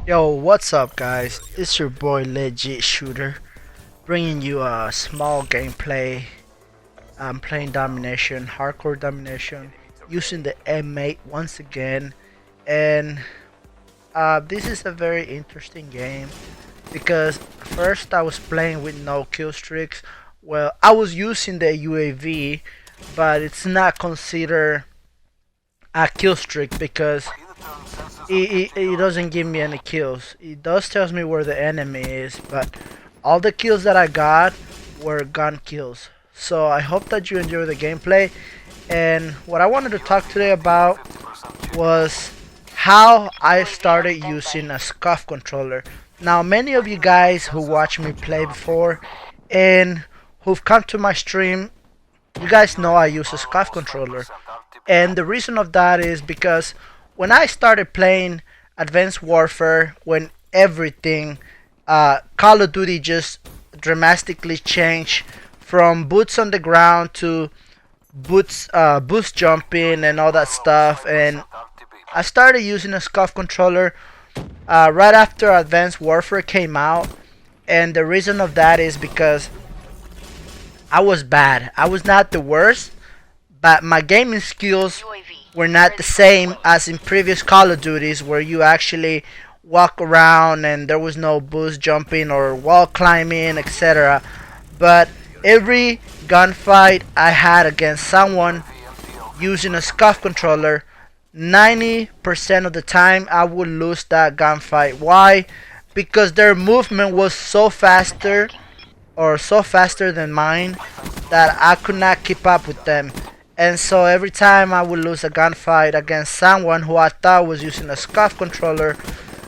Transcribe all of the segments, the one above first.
Yo, what's up guys? It's your boy Legit Shooter, bringing you a small gameplay. I'm playing domination, hardcore domination, using the M8 once again, and this is a very interesting game because first I was playing with no kill streaks. Well, I was using the UAV, but it's not considered a kill streak because it doesn't give me any kills. It does tells me where the enemy is, but all the kills that I got were gun kills. So I hope that you enjoy the gameplay. And what I wanted to talk today about was how I started using a Scuf controller. Now many of you guys who watch me play before and who've come to my stream, you guys know I use a Scuf controller. And the reason of that is because when I started playing Advanced Warfare, when everything, Call of Duty just dramatically changed from boots on the ground to boost jumping and all that stuff, and I started using a Scuf controller right after Advanced Warfare came out, and the reason of that is because I was bad. I was not the worst, but my gaming skills were not the same as in previous Call of Duties where you actually walk around and there was no boost jumping or wall climbing, etc. But every gunfight I had against someone using a Scuf controller, 90% of the time I would lose that gunfight. Why? Because their movement was so faster than mine that I could not keep up with them. And so every time I would lose a gunfight against someone who I thought was using a Scuf controller,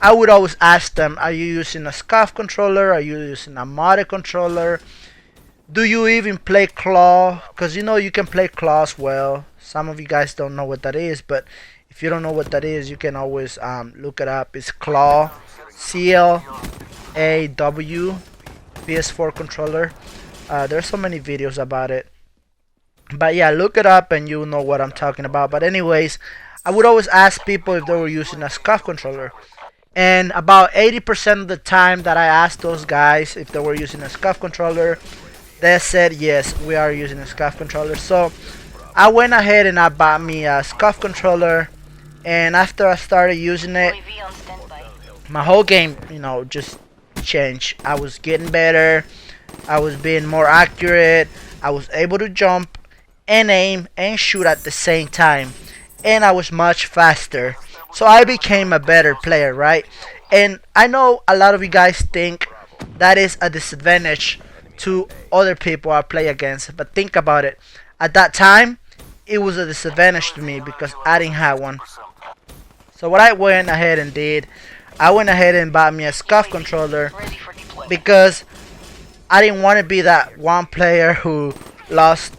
I would always ask them, are you using a Scuf controller? Are you using a modded controller? Do you even play claw? Because you know you can play claws well. Some of you guys don't know what that is, but if you don't know what that is, you can always look it up. It's claw, CLAW, PS4 controller. There's so many videos about it. But yeah, look it up and you'll know what I'm talking about. But anyways, I would always ask people if they were using a Scuf controller. And about 80% of the time that I asked those guys if they were using a Scuf controller, they said yes, we are using a Scuf controller. So I went ahead and I bought me a Scuf controller. And after I started using it, my whole game, just changed. I was getting better. I was being more accurate. I was able to jump and aim and shoot at the same time, and I was much faster, so I became a better player, right? And I know a lot of you guys think that is a disadvantage to other people I play against, but think about it. At that time it was a disadvantage to me because I didn't have one. So what I went ahead and did, I went ahead and bought me a Scuf controller because I didn't want to be that one player who lost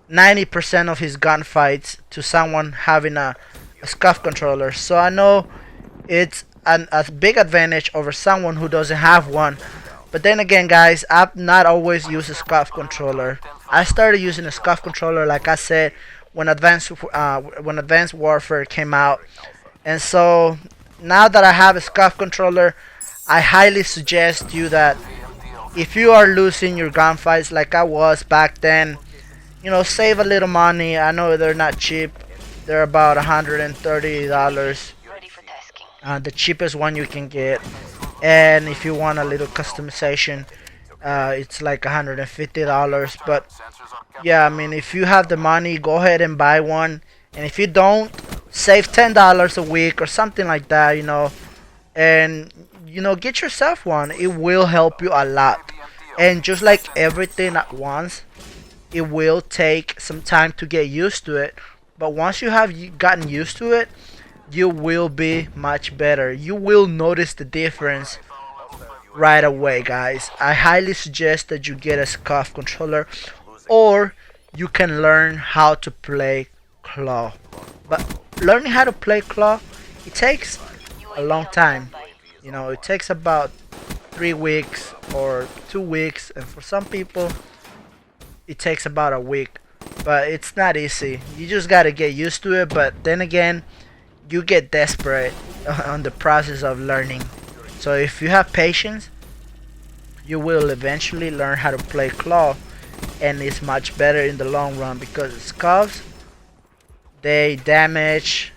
90% of his gunfights to someone having a Scuf controller. So I know it's a big advantage over someone who doesn't have one. But then again, guys, I've not always used a Scuf controller. I started using a Scuf controller, like I said, when Advanced Warfare came out. And so now that I have a Scuf controller, I highly suggest you that if you are losing your gunfights like I was back then, save a little money. I know they're not cheap. They're about $130. The cheapest one you can get. And if you want a little customization, it's like $150. But yeah, I mean, if you have the money, go ahead and buy one. And if you don't, save $10 a week or something like that, and get yourself one. It will help you a lot. And just like everything at once, it will take some time to get used to it, but once you have gotten used to it, you will be much better. You will notice the difference right away, guys. I highly suggest that you get a Scuf controller, or you can learn how to play claw. But learning how to play claw, it takes a long time. It takes about 3 weeks or 2 weeks, and for some people it takes about a week. But it's not easy. You just gotta get used to it. But then again, you get desperate on the process of learning. So if you have patience, you will eventually learn how to play claw, and it's much better in the long run because Scufs, they damage,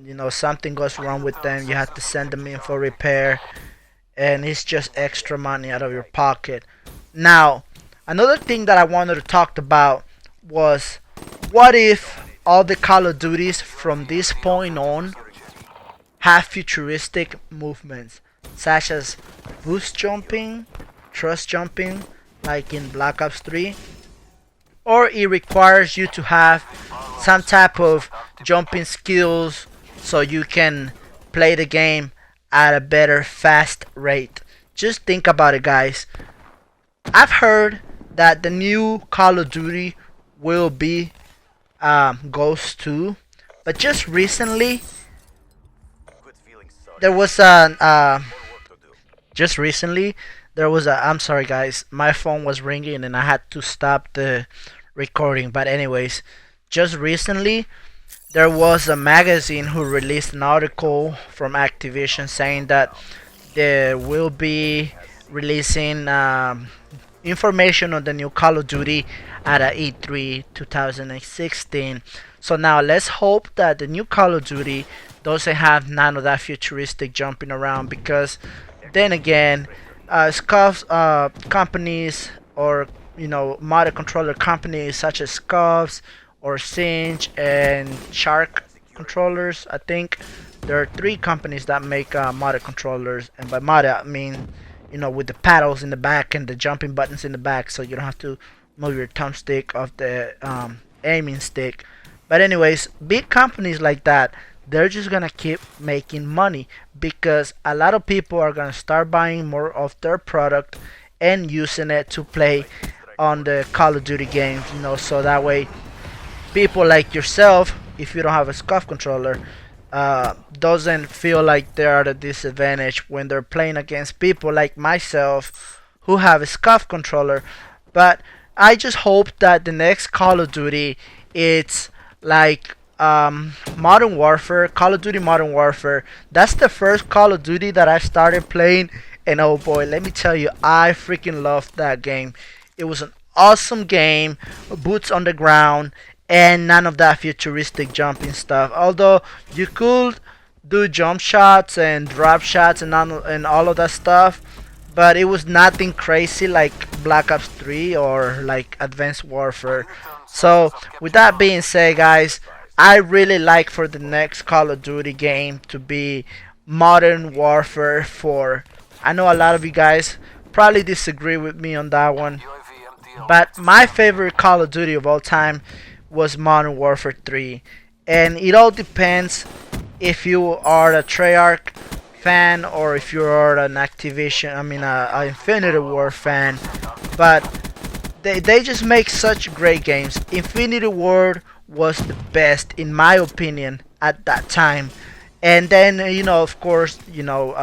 you know, something goes wrong with them, you have to send them in for repair, and it's just extra money out of your pocket. Now, another thing that I wanted to talk about was, what if all the Call of Duties from this point on have futuristic movements, such as boost jumping, thrust jumping, like in Black Ops 3, or it requires you to have some type of jumping skills so you can play the game at a better fast rate. Just think about it, guys. I've heard that the new Call of Duty will be Ghost 2, but just recently there was a I'm sorry guys, my phone was ringing and I had to stop the recording. But anyways, just recently there was a magazine who released an article from Activision saying that they will be releasing information on the new Call of Duty at E3 2016. So now let's hope that the new Call of Duty doesn't have none of that futuristic jumping around, because then again, Scuf companies, or you know, modded controller companies such as Scufs or Cinch and Shark controllers, I think there are 3 companies that make modded controllers, and by modded I mean, you know, with the paddles in the back and the jumping buttons in the back, so you don't have to move your thumbstick off the aiming stick. But anyways, big companies like that, they're just gonna keep making money because a lot of people are gonna start buying more of their product and using it to play on the Call of Duty games, you know, so that way people like yourself, if you don't have a Scuf controller, doesn't feel like they're at a disadvantage when they're playing against people like myself who have a Scuf controller. But I just hope that the next Call of Duty, it's like Modern Warfare, Call of Duty Modern Warfare. That's the first Call of Duty that I started playing, and oh boy, let me tell you, I freaking loved that game. It was an awesome game, boots on the ground, and none of that futuristic jumping stuff. Although you could do jump shots and drop shots and all of that stuff, but it was nothing crazy like Black Ops 3 or like Advanced Warfare. So with that being said, guys, I really like for the next Call of Duty game to be Modern Warfare 4. I know a lot of you guys probably disagree with me on that one, but my favorite Call of Duty of all time was Modern Warfare 3. And it all depends if you are a Treyarch fan or if you are an Activision, I mean a Infinity Ward fan. But they just make such great games. Infinity Ward was the best in my opinion at that time, and then you know, of course, you know,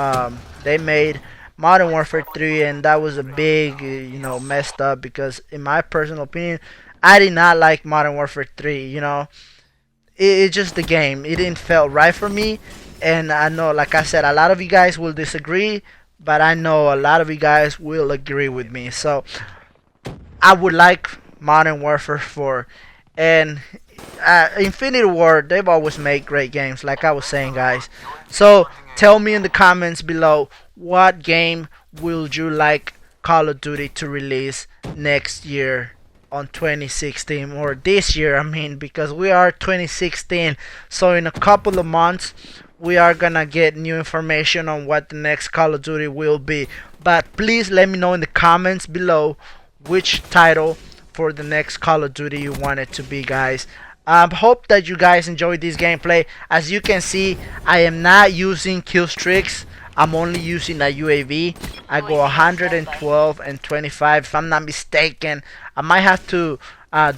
they made Modern Warfare 3, and that was a big you know, messed up, because in my personal opinion I did not like Modern Warfare 3. You know, it's just the game, it didn't feel right for me, and I know, like I said, a lot of you guys will disagree, but I know a lot of you guys will agree with me. So I would like Modern Warfare 4. And Infinity Ward, they've always made great games, like I was saying, guys. So tell me in the comments below, what game will you like Call of Duty to release next year on 2016, or this year, I mean, because we are 2016. So in a couple of months we are gonna get new information on what the next Call of Duty will be. But please let me know in the comments below which title for the next Call of Duty you want it to be, guys. Hope that you guys enjoyed this gameplay. As you can see, I am not using kill streaks. I'm only using a UAV. I go 112 and 25 if I'm not mistaken. I might have to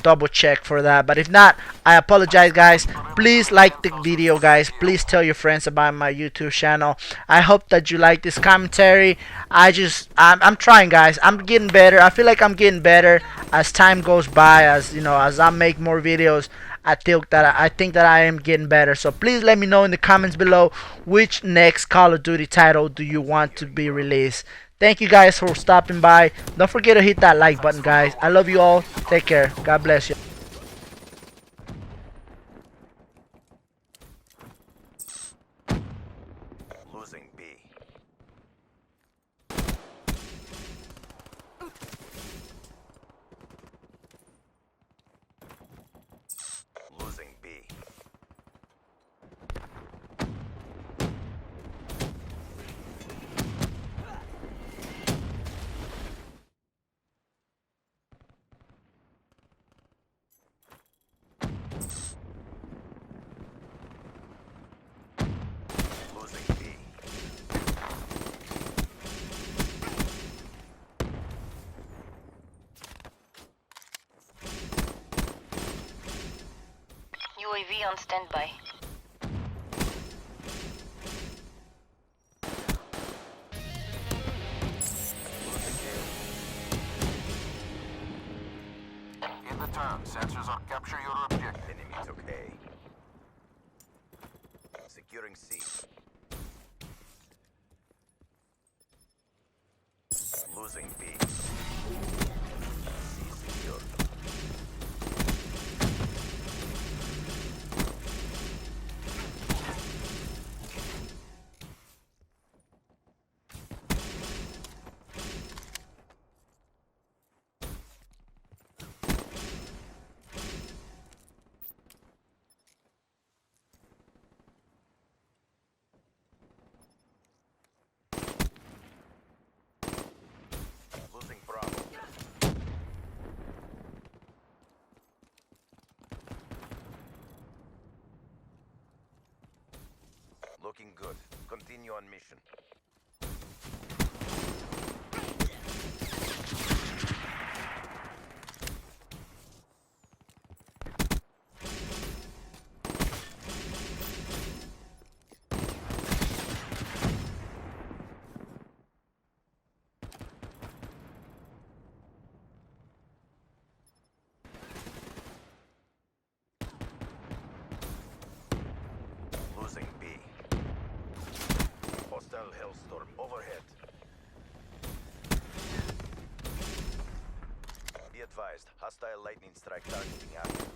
double check for that, but if not, I apologize, guys. Please like the video, guys. Please tell your friends about my YouTube channel. I hope that you like this commentary. I'm trying, guys. I'm getting better. I feel like I'm getting better as time goes by, as you know, as I make more videos. I think that I am getting better. So please let me know in the comments below which next Call of Duty title do you want to be released. Thank you guys for stopping by. Don't forget to hit that like button, guys. I love you all. Take care. God bless you. Losing B. Losing B. Losing B. UAV on standby. In the turn, sensors on capture your objective. Enemy took A. Securing C. Losing B. C secured. Losing Bravo. Looking good. Continue on mission. Losing B. Hostile Hellstorm overhead. Be advised, hostile lightning strike targeting active.